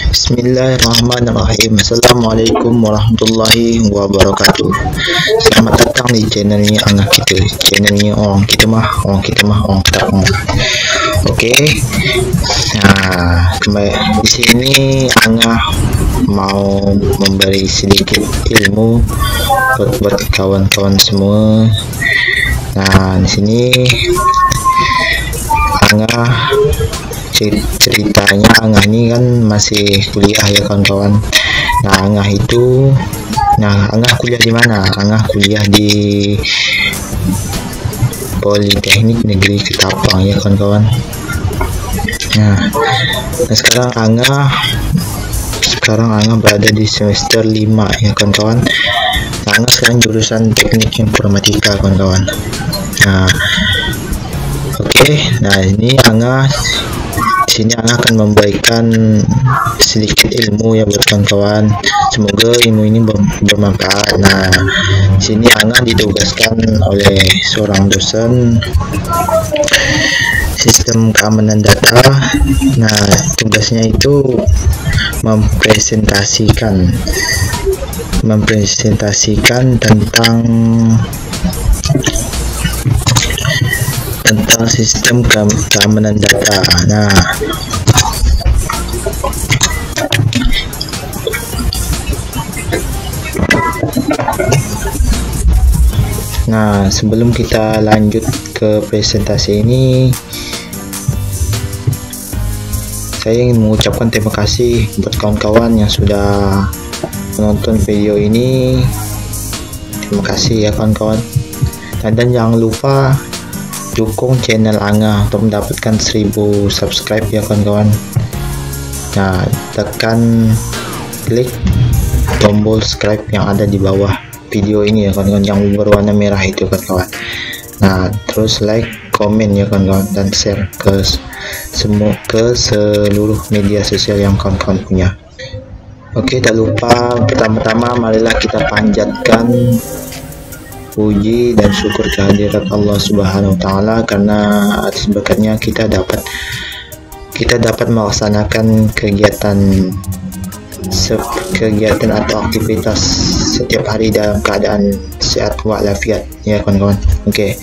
Bismillahirrahmanirrahim. Assalamualaikum warahmatullahi wabarakatuh. Selamat datang di channelnya anak kita. Channelnya orang kita mah orang tak mah. Oke. Nah, kembali di sini Angah mau memberi sedikit ilmu buat kawan-kawan semua. Nah, di sini Angah ceritanya Angah ini kan masih kuliah ya kawan-kawan. Angah kuliah di mana? Angah kuliah di Politeknik Negeri Ketapang ya kawan-kawan. Nah, sekarang Angah berada di semester 5 ya kawan-kawan. Angah sekarang jurusan Teknik Informatika kawan-kawan. Nah, oke. Nah, ini sini Angah akan memberikan sedikit ilmu ya buat kawan-kawan. Semoga ilmu ini bermanfaat. Nah, sini Angah ditugaskan oleh seorang dosen sistem keamanan data. Nah, tugasnya itu mempresentasikan tentang sistem keamanan data. Nah, sebelum kita lanjut ke presentasi ini, saya ingin mengucapkan terima kasih buat kawan-kawan yang sudah menonton video ini. Terima kasih ya kawan-kawan. Dan jangan lupa dukung channel Angah untuk mendapatkan 1000 subscribe ya kawan-kawan. Nah, klik tombol subscribe yang ada di bawah video ini ya kawan-kawan, yang berwarna merah itu kawan-kawan. Nah, terus like, komen ya kawan-kawan, dan share ke seluruh media sosial yang kawan-kawan punya. Oke, tak lupa pertama-tama marilah kita panjatkan puji dan syukur kehadirat Allah Subhanahu wa taala, karena atas berkatnya kita dapat melaksanakan kegiatan atau aktivitas setiap hari dalam keadaan sehat walafiat ya kawan-kawan. Oke.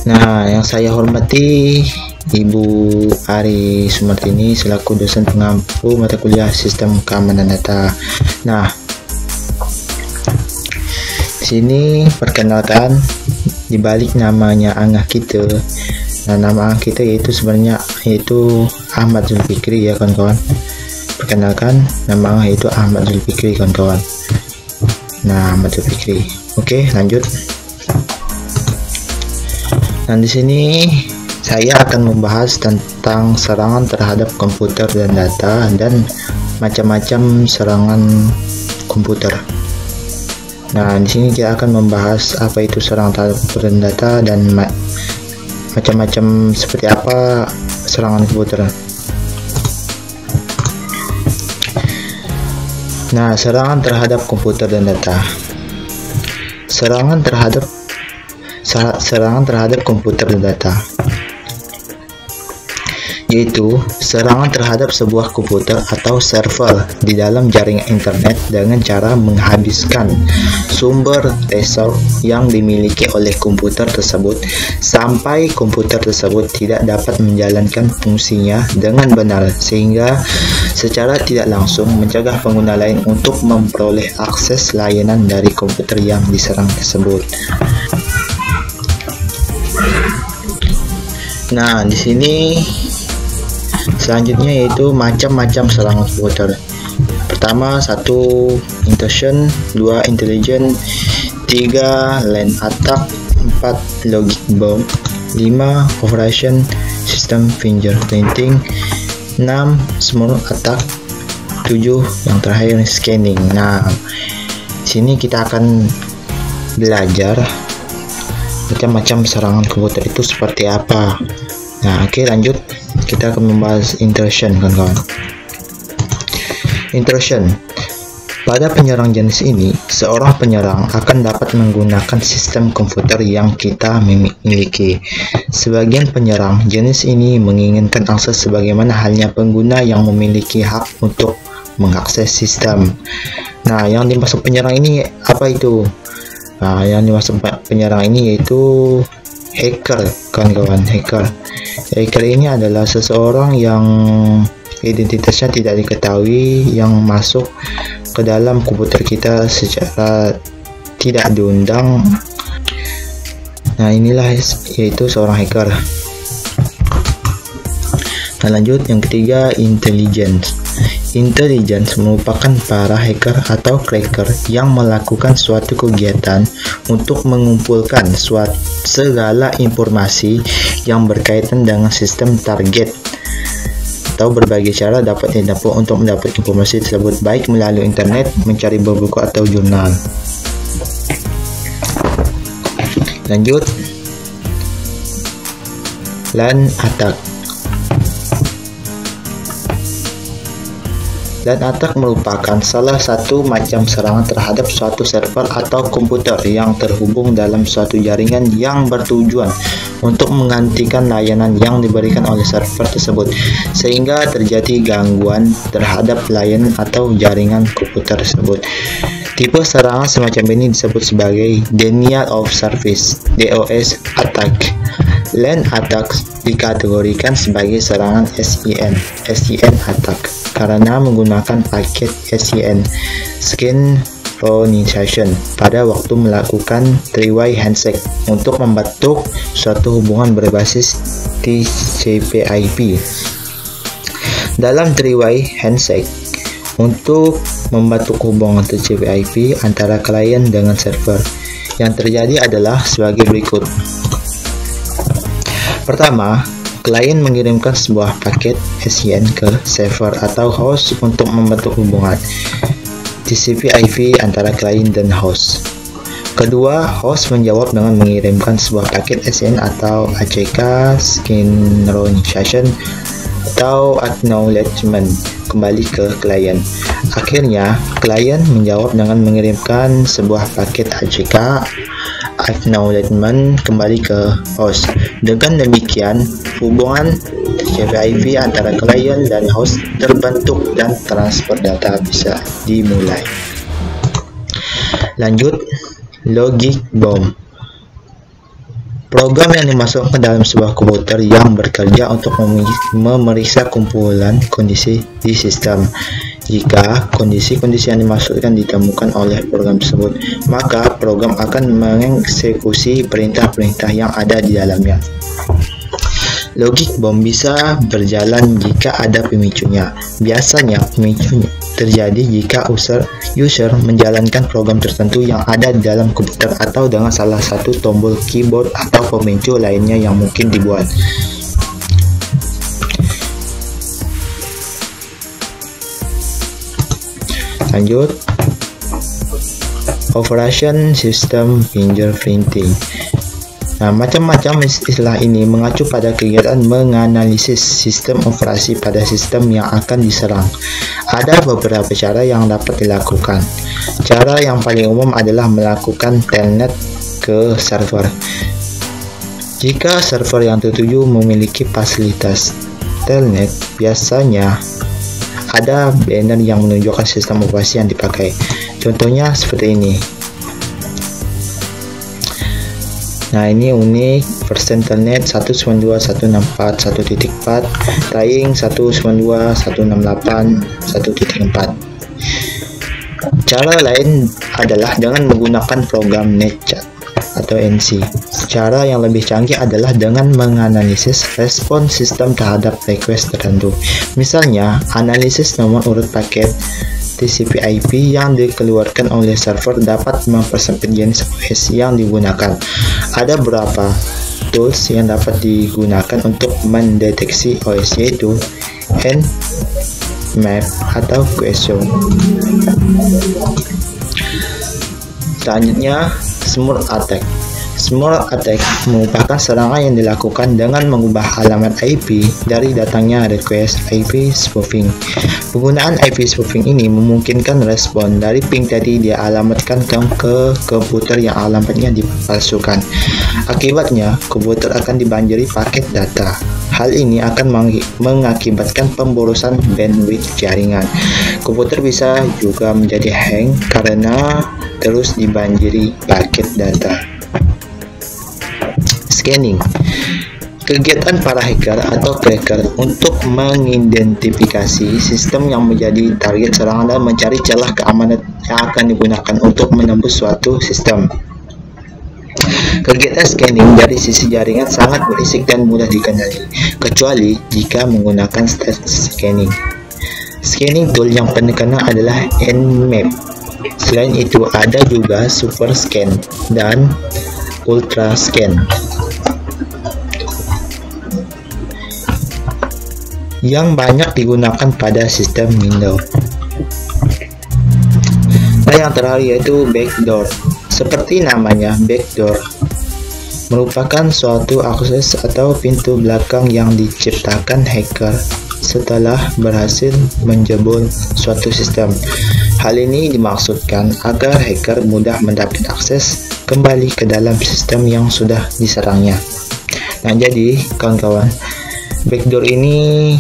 Nah, yang saya hormati Ibu Ari Sumartini selaku dosen pengampu mata kuliah sistem keamanan data. Nah, sini perkenalkan dibalik namanya Angah kita. Nah, nama Angah kita sebenarnya yaitu Ahmad Zulfikri ya kawan-kawan. Perkenalkan, nama Angah itu Ahmad Zulfikri kawan-kawan. Nah, Ahmad Zulfikri. Oke, lanjut. Nah, di sini saya akan membahas tentang serangan terhadap komputer dan data dan macam-macam serangan komputer. Nah, di sini kita akan membahas apa itu serangan terhadap komputer dan data dan macam-macam seperti apa serangan komputer. Nah, serangan terhadap komputer dan data. Serangan terhadap komputer dan data yaitu serangan terhadap sebuah komputer atau server di dalam jaringan internet dengan cara menghabiskan sumber resource yang dimiliki oleh komputer tersebut sampai komputer tersebut tidak dapat menjalankan fungsinya dengan benar, sehingga secara tidak langsung mencegah pengguna lain untuk memperoleh akses layanan dari komputer yang diserang tersebut. Nah, di sini selanjutnya yaitu macam-macam serangan komputer. Pertama, 1 intrusion, 2 intelligent, 3 LAN attack, 4 logic bomb, 5 operation system fingerprinting, 6 small attack, 7 yang terakhir scanning. Nah, sini kita akan belajar macam-macam serangan komputer itu seperti apa. Nah, oke, lanjut. Kita akan membahas intrusion kawan-kawan. Intrusion Pada penyerang jenis ini, seorang penyerang akan dapat menggunakan sistem komputer yang kita miliki. Sebagian penyerang jenis ini menginginkan akses sebagaimana halnya pengguna yang memiliki hak untuk mengakses sistem. Nah, yang dimaksud penyerang ini apa itu? Nah, yang dimaksud penyerang ini yaitu hacker, kawan-kawan. Hacker ini adalah seseorang yang identitasnya tidak diketahui yang masuk ke dalam komputer kita secara tidak diundang. Nah, inilah yaitu seorang hacker. Nah, lanjut yang ketiga, intelligence. Intelligence merupakan para hacker atau cracker yang melakukan suatu kegiatan untuk mengumpulkan segala informasi yang berkaitan dengan sistem target atau berbagai cara dapat ditempuh untuk mendapat informasi tersebut, baik melalui internet, mencari buku atau jurnal. Lanjut, LAN attack. LAN attack merupakan salah satu macam serangan terhadap suatu server atau komputer yang terhubung dalam suatu jaringan yang bertujuan untuk menggantikan layanan yang diberikan oleh server tersebut, sehingga terjadi gangguan terhadap layanan atau jaringan komputer tersebut. Tipe serangan semacam ini disebut sebagai Denial of Service (DOS) attack. LAN attack dikategorikan sebagai serangan SIN attack karena menggunakan paket SIN synchronization pada waktu melakukan three-way handshake untuk membentuk suatu hubungan berbasis TCP/IP. Dalam three-way handshake, untuk membentuk hubungan TCP/IP antara klien dengan server, yang terjadi adalah sebagai berikut. Pertama, klien mengirimkan sebuah paket SIN ke server atau host untuk membentuk hubungan TCP/IP antara klien dan host. Kedua, host menjawab dengan mengirimkan sebuah paket SIN atau ACK synchronization atau acknowledgement kembali ke klien. Akhirnya, klien menjawab dengan mengirimkan sebuah paket ACK acknowledgement kembali ke host. Dengan demikian, hubungan TCP/IP antara klien dan host terbentuk dan transfer data bisa dimulai. Lanjut, logic bomb. Program yang dimasukkan dalam sebuah komputer yang bekerja untuk memeriksa kumpulan kondisi di sistem. Jika kondisi-kondisi yang dimaksudkan ditemukan oleh program tersebut, maka program akan mengeksekusi perintah-perintah yang ada di dalamnya. Logic bomb bisa berjalan jika ada pemicunya. Biasanya pemicunya terjadi jika user menjalankan program tertentu yang ada di dalam komputer atau dengan salah satu tombol keyboard atau pemicu lainnya yang mungkin dibuat. Lanjut, Operation System Fingerprinting. Nah, macam-macam istilah ini mengacu pada kegiatan menganalisis sistem operasi pada sistem yang akan diserang. Ada beberapa cara yang dapat dilakukan. Cara yang paling umum adalah melakukan telnet ke server. Jika server yang tertuju memiliki fasilitas telnet, biasanya ada banner yang menunjukkan sistem operasi yang dipakai. Contohnya seperti ini. Nah, ini unik versi telnet 192.168.1.4 trying 192.168.1.4. Cara lain adalah dengan menggunakan program NetChat atau NC. Cara yang lebih canggih adalah dengan menganalisis respon sistem terhadap request tertentu. Misalnya, analisis nomor urut paket TCP/IP yang dikeluarkan oleh server dapat mempersempit jenis OS yang digunakan. Ada beberapa tools yang dapat digunakan untuk mendeteksi OS, yaitu Nmap atau QSO. Selanjutnya, smooth attack. Small attack merupakan serangan yang dilakukan dengan mengubah alamat IP dari datangnya request IP spoofing. Penggunaan IP spoofing ini memungkinkan respon dari ping tadi dia alamatkan ke komputer yang alamatnya dipalsukan. Akibatnya, komputer akan dibanjiri paket data. Hal ini akan mengakibatkan pemborosan bandwidth jaringan. Komputer bisa juga menjadi hang karena terus dibanjiri paket data. Scanning, kegiatan para hacker atau cracker untuk mengidentifikasi sistem yang menjadi target serangan dan mencari celah keamanan yang akan digunakan untuk menembus suatu sistem. Kegiatan scanning dari sisi jaringan sangat berisik dan mudah dikenali, kecuali jika menggunakan state scanning. Scanning tool yang paling dikenal adalah Nmap. Selain itu, ada juga Super Scan dan Ultra Scan yang banyak digunakan pada sistem Windows. Nah, yang terakhir yaitu backdoor. Seperti namanya, backdoor merupakan suatu akses atau pintu belakang yang diciptakan hacker setelah berhasil menjebol suatu sistem. Hal ini dimaksudkan agar hacker mudah mendapat akses kembali ke dalam sistem yang sudah diserangnya. Nah, jadi kawan-kawan, backdoor ini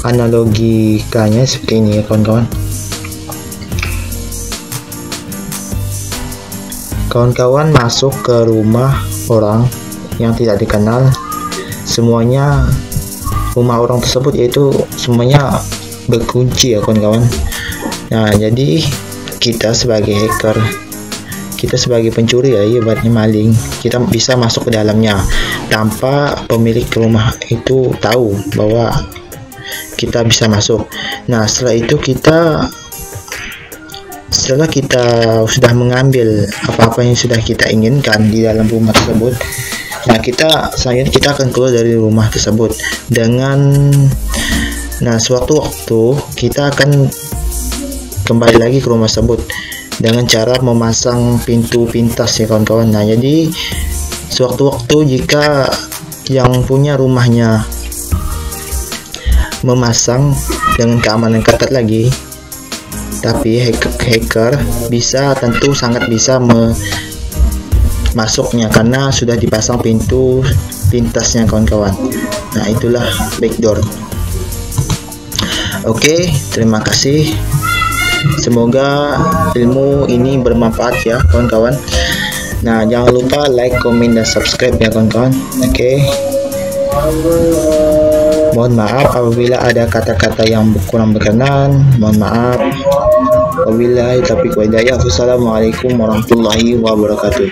analogikanya seperti ini ya kawan-kawan. Kawan-kawan masuk ke rumah orang yang tidak dikenal, semuanya rumah orang tersebut yaitu semuanya berkunci ya kawan-kawan. Nah, jadi kita sebagai hacker, kita sebagai pencuri ya, ibaratnya maling, kita bisa masuk ke dalamnya tanpa pemilik rumah itu tahu bahwa kita bisa masuk. Nah, setelah kita sudah mengambil apa-apa yang sudah kita inginkan di dalam rumah tersebut, nah selanjutnya kita akan keluar dari rumah tersebut sewaktu waktu kita akan kembali lagi ke rumah tersebut dengan cara memasang pintu pintas ya kawan-kawan. Nah, jadi sewaktu-waktu jika yang punya rumahnya memasang dengan keamanan ketat lagi, tapi hacker tentu sangat bisa masuknya karena sudah dipasang pintu pintasnya kawan-kawan. Nah, itulah backdoor. Oke, terima kasih. Semoga ilmu ini bermanfaat ya kawan-kawan. Nah, jangan lupa like, comment, dan subscribe ya kawan-kawan. Oke. Mohon maaf apabila ada kata-kata yang kurang berkenan. Mohon maaf. Wabillahi taufiq wal hidayah. Wassalamualaikum warahmatullahi wabarakatuh.